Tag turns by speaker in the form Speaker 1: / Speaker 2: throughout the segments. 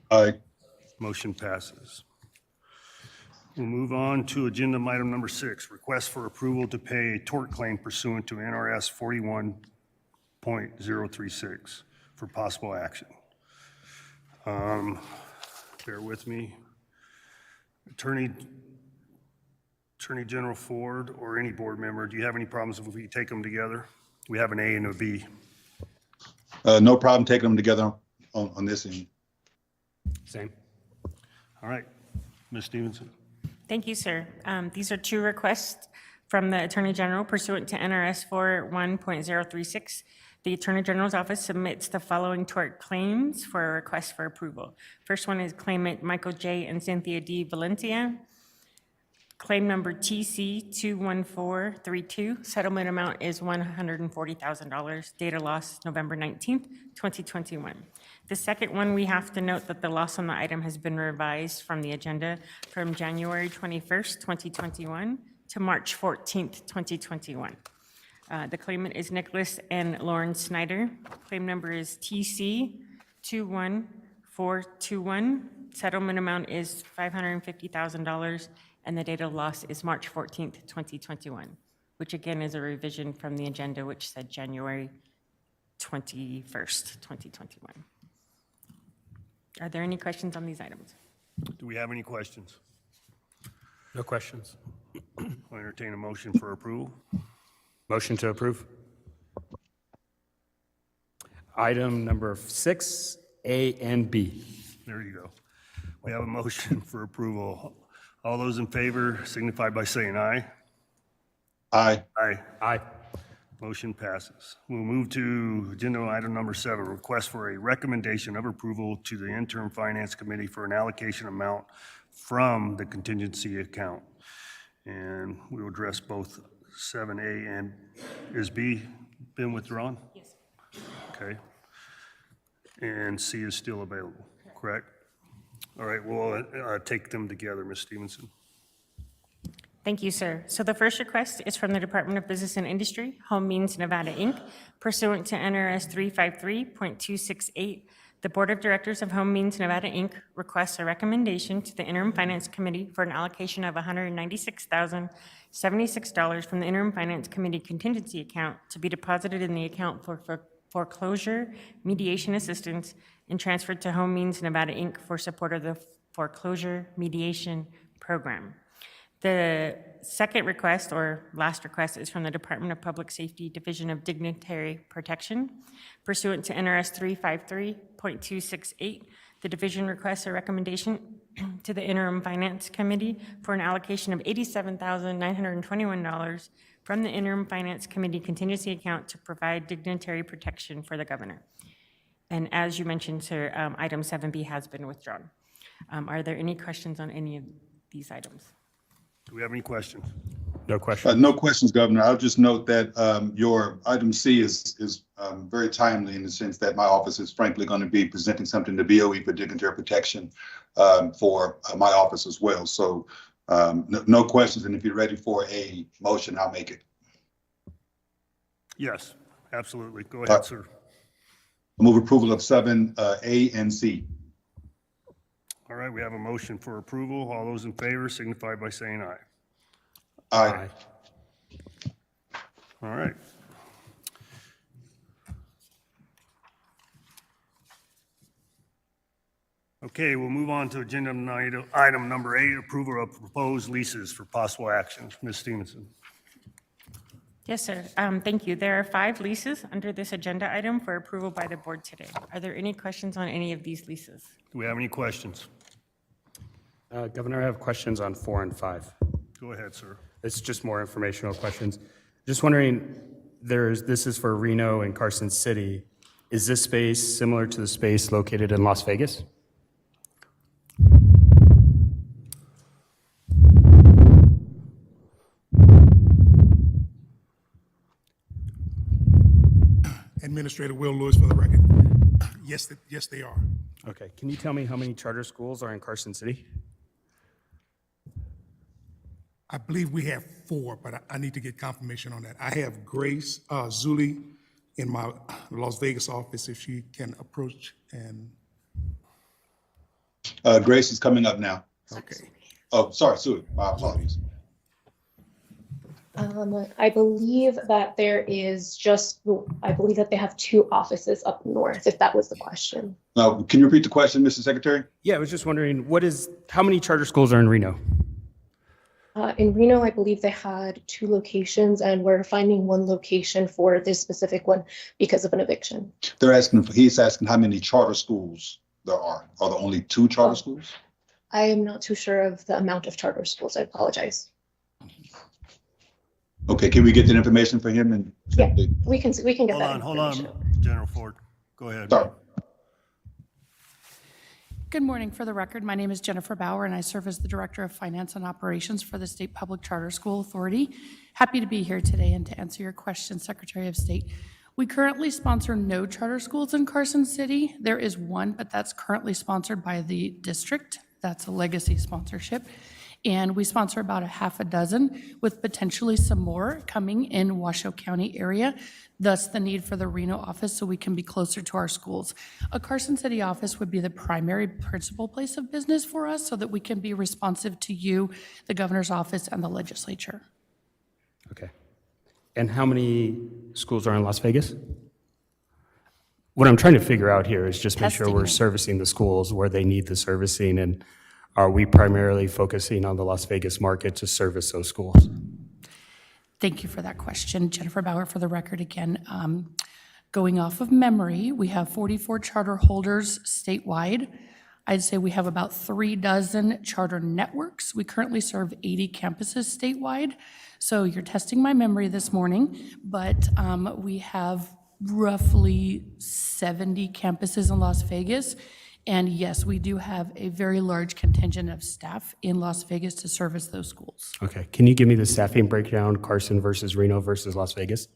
Speaker 1: Aye.
Speaker 2: Motion passes. We'll move on to agenda item number 6, request for approval to pay a tort claim pursuant to NRS 41.036 for possible action. Bear with me. Attorney General Ford or any board member, do you have any problems if we take them together? We have an A and a B.
Speaker 1: No problem taking them together on this end.
Speaker 3: Same.
Speaker 2: All right, Ms. Stevenson.
Speaker 4: Thank you, sir. These are two requests from the Attorney General pursuant to NRS 41.036. The Attorney General's office submits the following tort claims for a request for approval. First one is claimant Michael J. and Cynthia D. Valencia. Claim number TC 21432. Settlement amount is $140,000. Data loss November 19th, 2021. The second one, we have to note that the loss on the item has been revised from the agenda from January 21st, 2021 to March 14th, 2021. The claimant is Nicholas and Lauren Snyder. Claim number is TC 21421. Settlement amount is $550,000, and the date of loss is March 14th, 2021, which again is a revision from the agenda, which said January 21st, 2021. Are there any questions on these items?
Speaker 2: Do we have any questions?
Speaker 3: No questions.
Speaker 2: I'll entertain a motion for approval.
Speaker 3: Motion to approve. Item number 6, A and B.
Speaker 2: There you go. We have a motion for approval. All those in favor signify by saying aye.
Speaker 1: Aye.
Speaker 2: Aye.
Speaker 3: Aye.
Speaker 2: Motion passes. We'll move to agenda item number 7, request for a recommendation of approval to the interim finance committee for an allocation amount from the contingency account. And we will address both 7A and is B been withdrawn?
Speaker 4: Yes.
Speaker 2: Okay. And C is still available, correct? All right, we'll take them together, Ms. Stevenson.
Speaker 4: Thank you, sir. So the first request is from the Department of Business and Industry, Home Means Nevada, Inc., pursuant to NRS 353.268. The Board of Directors of Home Means Nevada, Inc. requests a recommendation to the Interim Finance Committee for an allocation of $196,076 from the Interim Finance Committee contingency account to be deposited in the account for foreclosure mediation assistance and transferred to Home Means Nevada, Inc. for support of the foreclosure mediation program. The second request, or last request, is from the Department of Public Safety, Division of Dignitary Protection. Pursuant to NRS 353.268, the division requests a recommendation to the Interim Finance Committee for an allocation of $87,921 from the Interim Finance Committee contingency account to provide dignitary protection for the governor. And as you mentioned, sir, item 7B has been withdrawn. Are there any questions on any of these items?
Speaker 2: Do we have any questions?
Speaker 3: No questions.
Speaker 1: No questions, Governor. I'll just note that your item C is very timely in the sense that my office is frankly going to be presenting something to BOE for dignitary protection for my office as well. So no questions. And if you're ready for a motion, I'll make it.
Speaker 2: Yes, absolutely. Go ahead, sir.
Speaker 1: I move approval of 7A and C.
Speaker 2: All right, we have a motion for approval. All those in favor signify by saying aye.
Speaker 1: Aye.
Speaker 2: All right. Okay, we'll move on to agenda item number 8, approval of proposed leases for possible action. Ms. Stevenson.
Speaker 4: Yes, sir. Thank you. There are 5 leases under this agenda item for approval by the board today. Are there any questions on any of these leases?
Speaker 2: Do we have any questions?
Speaker 3: Governor, I have questions on 4 and 5.
Speaker 2: Go ahead, sir.
Speaker 3: It's just more informational questions. Just wondering, this is for Reno and Carson City. Is this space similar to the space located in Las Vegas?
Speaker 5: Administrator Will Lewis for the record. Yes, they are.
Speaker 3: Okay. Can you tell me how many charter schools are in Carson City?
Speaker 5: I believe we have 4, but I need to get confirmation on that. I have Grace Zuli in my Las Vegas office, if she can approach and
Speaker 1: Grace is coming up now.
Speaker 5: Okay.
Speaker 1: Oh, sorry, Sue, my apologies.
Speaker 6: I believe that there is just, I believe that they have 2 offices up north, if that was the question.
Speaker 1: Now, can you repeat the question, Mr. Secretary?
Speaker 3: Yeah, I was just wondering, how many charter schools are in Reno?
Speaker 6: In Reno, I believe they had 2 locations, and we're finding 1 location for this specific one because of an eviction.
Speaker 1: He's asking how many charter schools there are. Are there only 2 charter schools?
Speaker 6: I am not too sure of the amount of charter schools. I apologize.
Speaker 1: Okay, can we get that information for him? And
Speaker 6: Yeah, we can get
Speaker 2: Hold
Speaker 6: that
Speaker 2: on, hold
Speaker 6: information.
Speaker 2: on, General Ford. Go ahead.
Speaker 1: Sorry.
Speaker 7: Good morning. For the record, my name is Jennifer Bauer, and I serve as the Director of Finance and Operations for the State Public Charter School Authority. Happy to be here today and to answer your question, Secretary of State. We currently sponsor no charter schools in Carson City. There is one, but that's currently sponsored by the district. That's a legacy sponsorship. And we sponsor about a half a dozen, with potentially some more coming in Washoe County area, thus the need for the Reno office so we can be closer to our schools. A Carson City office would be the primary principal place of business for us so that we can be responsive to you, the governor's office, and the legislature.
Speaker 3: Okay. And how many schools are in Las Vegas? What I'm trying to figure out here is just make sure we're
Speaker 7: Testing.
Speaker 3: servicing the schools where they need the servicing, and are we primarily focusing on the Las Vegas market to service those schools?
Speaker 7: Thank you for that question. Jennifer Bauer, for the record again. Going off of memory, we have 44 charter holders statewide. I'd say we have about 3 dozen charter networks. We currently serve 80 campuses statewide. So you're testing my memory this morning, but we have roughly 70 campuses in Las Vegas. And yes, we do have a very large contingent of staff in Las Vegas to service those schools.
Speaker 3: Okay. Can you give me the staffing breakdown, Carson versus Reno versus Las Vegas?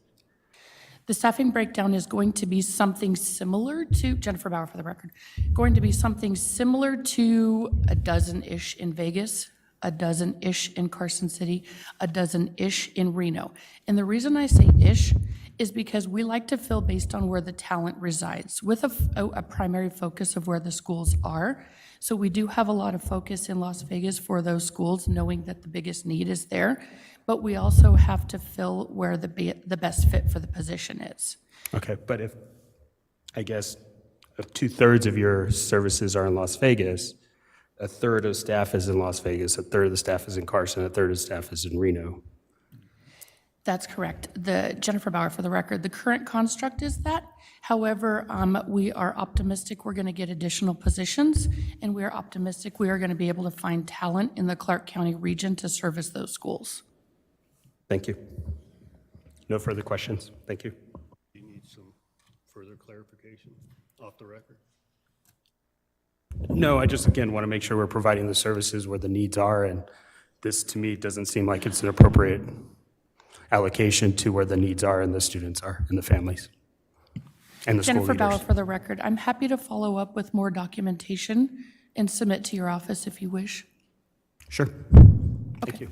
Speaker 7: The staffing breakdown is going to be something similar to, Jennifer Bauer for the record, going to be something similar to a dozen-ish in Vegas, a dozen-ish in Carson City, a dozen-ish in Reno. And the reason I say ish is because we like to fill based on where the talent resides, with a primary focus of where the schools are. So we do have a lot of focus in Las Vegas for those schools, knowing that the biggest need is there. But we also have to fill where the best fit for the position is.
Speaker 3: Okay, but if, I guess, if 2/3 of your services are in Las Vegas, 1/3 of staff is in Las Vegas, 1/3 of the staff is in Carson, 1/3 of the staff is in Reno.
Speaker 7: That's correct. Jennifer Bauer, for the record, the current construct is that. However, we are optimistic we're going to get additional positions, and we are optimistic we are going to be able to find talent in the Clark County region to service those schools.
Speaker 3: Thank you. No further questions. Thank you.
Speaker 2: Do you need some further clarification off the record?
Speaker 3: No, I just, again, want to make sure we're providing the services where the needs are, and this, to me, doesn't seem like it's an appropriate allocation to where the needs are and the students are and the families and the school
Speaker 7: Jennifer Bauer,
Speaker 3: leaders.
Speaker 7: for the record, I'm happy to follow up with more documentation and submit to your office if you wish.
Speaker 3: Sure. Thank you.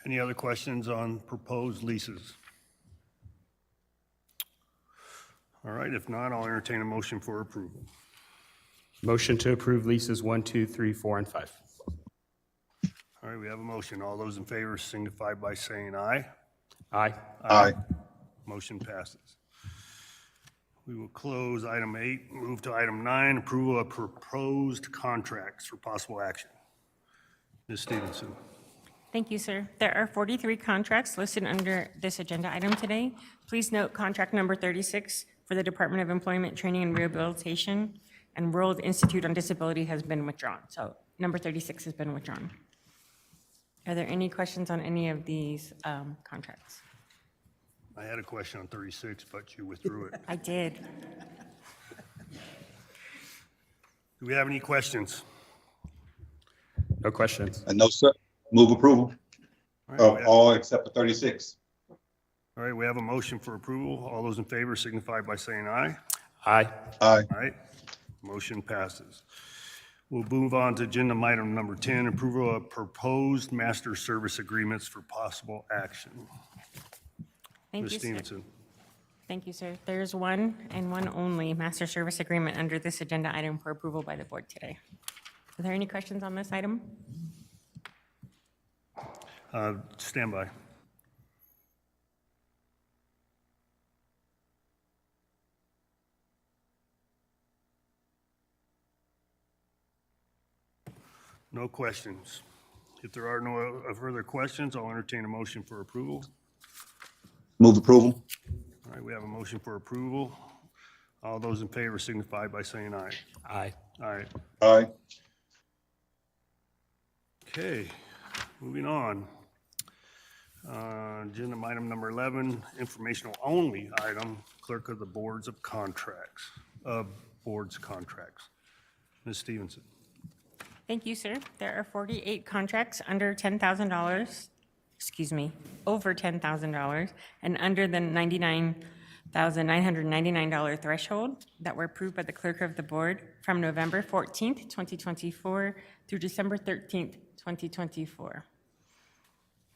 Speaker 2: Any other questions on proposed leases? All right, if not, I'll entertain a motion for approval.
Speaker 3: Motion to approve leases 1, 2, 3, 4, and 5.
Speaker 2: All right, we have a motion. All those in favor signify by saying aye.
Speaker 3: Aye.
Speaker 1: Aye.
Speaker 2: Motion passes. We will close item 8, move to item 9, approval of proposed contracts for possible action. Ms. Stevenson.
Speaker 4: Thank you, sir. There are 43 contracts listed under this agenda item today. Please note contract number 36 for the Department of Employment, Training, and Rehabilitation and World Institute on Disability has been withdrawn. So number 36 has been withdrawn. Are there any questions on any of these contracts?
Speaker 2: I had a question on 36, but you withdrew it.
Speaker 4: I did.
Speaker 2: Do we have any questions?
Speaker 3: No questions.
Speaker 1: No, sir. Move approval
Speaker 2: All right,
Speaker 1: of
Speaker 2: we have-
Speaker 1: all except for 36.
Speaker 2: all right, we have a motion for approval. All those in favor signify by saying aye.
Speaker 3: Aye.
Speaker 1: Aye.
Speaker 2: All right, motion passes. We'll move on to agenda item number 10, approval of proposed master service agreements for possible action.
Speaker 4: Thank
Speaker 2: Ms.
Speaker 4: you, sir.
Speaker 2: Stevenson.
Speaker 4: Thank you, sir. There's one and one only master service agreement under this agenda item for approval by the board today. Are there any questions on this item?
Speaker 2: Stand by. No questions. If there are no further questions, I'll entertain a motion for approval.
Speaker 1: Move approval.
Speaker 2: All right, we have a motion for approval. All those in favor signify by saying aye.
Speaker 3: Aye.
Speaker 2: Aye.
Speaker 1: Aye.
Speaker 2: Okay, moving on. Agenda item number 11, informational only item, clerk of the boards of contracts, boards contracts. Ms. Stevenson.
Speaker 4: Thank you, sir. There are 48 contracts under $10,000, excuse me, over $10,000, and under the $99,999 threshold that were approved by the clerk of the board from November 14th, 2024 through December 13th, 2024.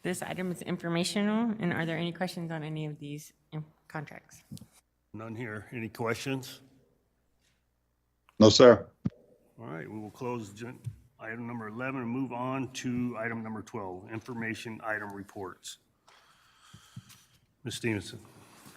Speaker 4: This item is informational, and are there any questions on any of these contracts?
Speaker 2: None here. Any questions?
Speaker 1: No, sir.
Speaker 2: All right, we will close item number 11 and move on to item number 12, information item reports. Ms. Stevenson.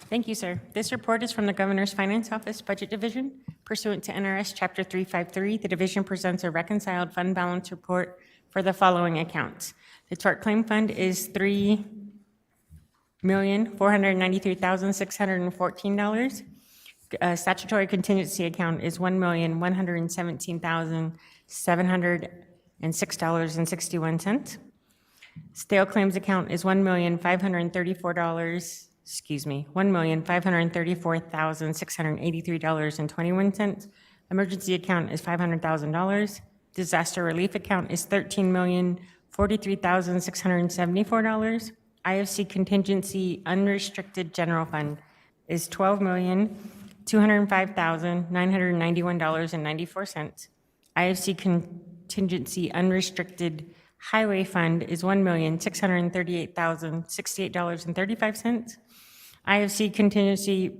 Speaker 4: Thank you, sir. This report is from the Governor's Finance Office Budget Division. Pursuant to NRS Chapter 353, the division presents a reconciled fund balance report for the following accounts. The tort claim fund is $3,493,614. Statutory contingency account is $1,117,706.61. Stale claims account is $1,534,683.21. Emergency account is $500,000. Disaster relief account is $13,043,674. IFC contingency unrestricted general fund is $12,205,991.94. IFC contingency unrestricted highway fund is $1,638,068.35. IFC contingency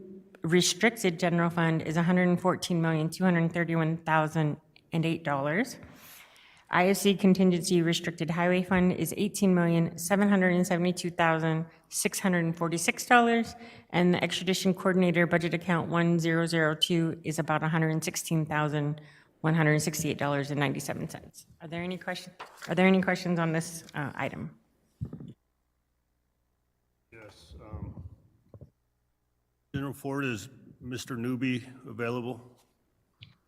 Speaker 4: restricted general fund is $114,231,008. IFC contingency restricted highway fund is $18,772,646, and the extradition coordinator budget account 1002 is about $116,168.97. Are there any questions? Are there any questions on this item?
Speaker 2: Yes. General Ford, is Mr. Newby available?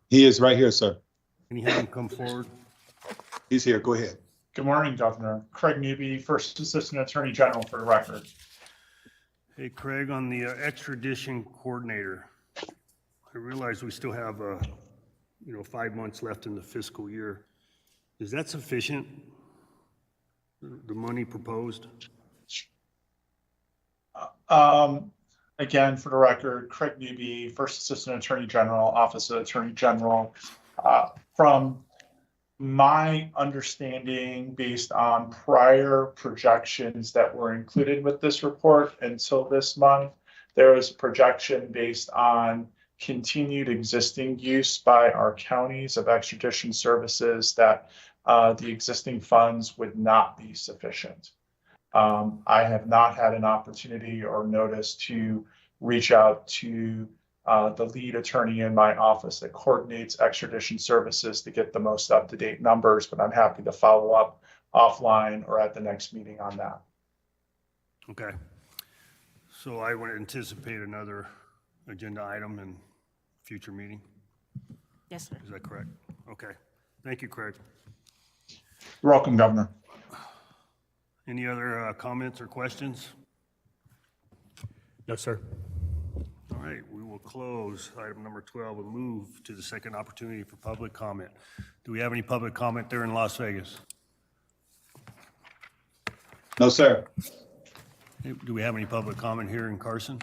Speaker 1: He is right here, sir.
Speaker 2: Can you have him come forward?
Speaker 1: He's here. Go ahead.
Speaker 8: Good morning, Governor. Craig Newby, First Assistant Attorney General for the record.
Speaker 2: Hey, Craig, on the extradition coordinator, I realize we still have 5 months left in the fiscal year. Is that sufficient? The money proposed?
Speaker 8: Again, for the record, Craig Newby, First Assistant Attorney General, Office of Attorney General. From my understanding, based on prior projections that were included with this report until this month, there is a projection based on continued existing use by our counties of extradition services that the existing funds would not be sufficient. I have not had an opportunity or notice to reach out to the lead attorney in my office that coordinates extradition services to get the most up-to-date numbers, but I'm happy to follow up offline or at the next meeting on that.
Speaker 2: Okay. So I would anticipate another agenda item in future meeting?
Speaker 4: Yes, sir.
Speaker 2: Is that correct? Okay. Thank you, Craig.
Speaker 8: You're welcome, Governor.
Speaker 2: Any other comments or questions?
Speaker 3: No, sir.
Speaker 2: All right, we will close item number 12 and move to the second opportunity for public comment. Do we have any public comment there in Las Vegas?
Speaker 1: No, sir.
Speaker 2: Do we have any public comment here in Carson?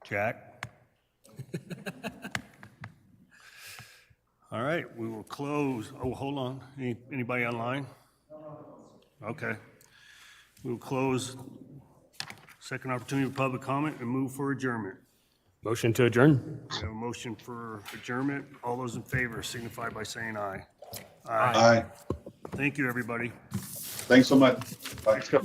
Speaker 2: Jack? All right, we will close. Oh, hold on. Anybody online? Okay. We'll close Second opportunity for public comment and move for adjournment.
Speaker 3: Motion to adjourn?
Speaker 2: We have a motion for adjournment. All those in favor signify by saying aye.
Speaker 1: Aye.
Speaker 2: Thank you, everybody.
Speaker 1: Thanks so much. Bye.
Speaker 8: Let's go.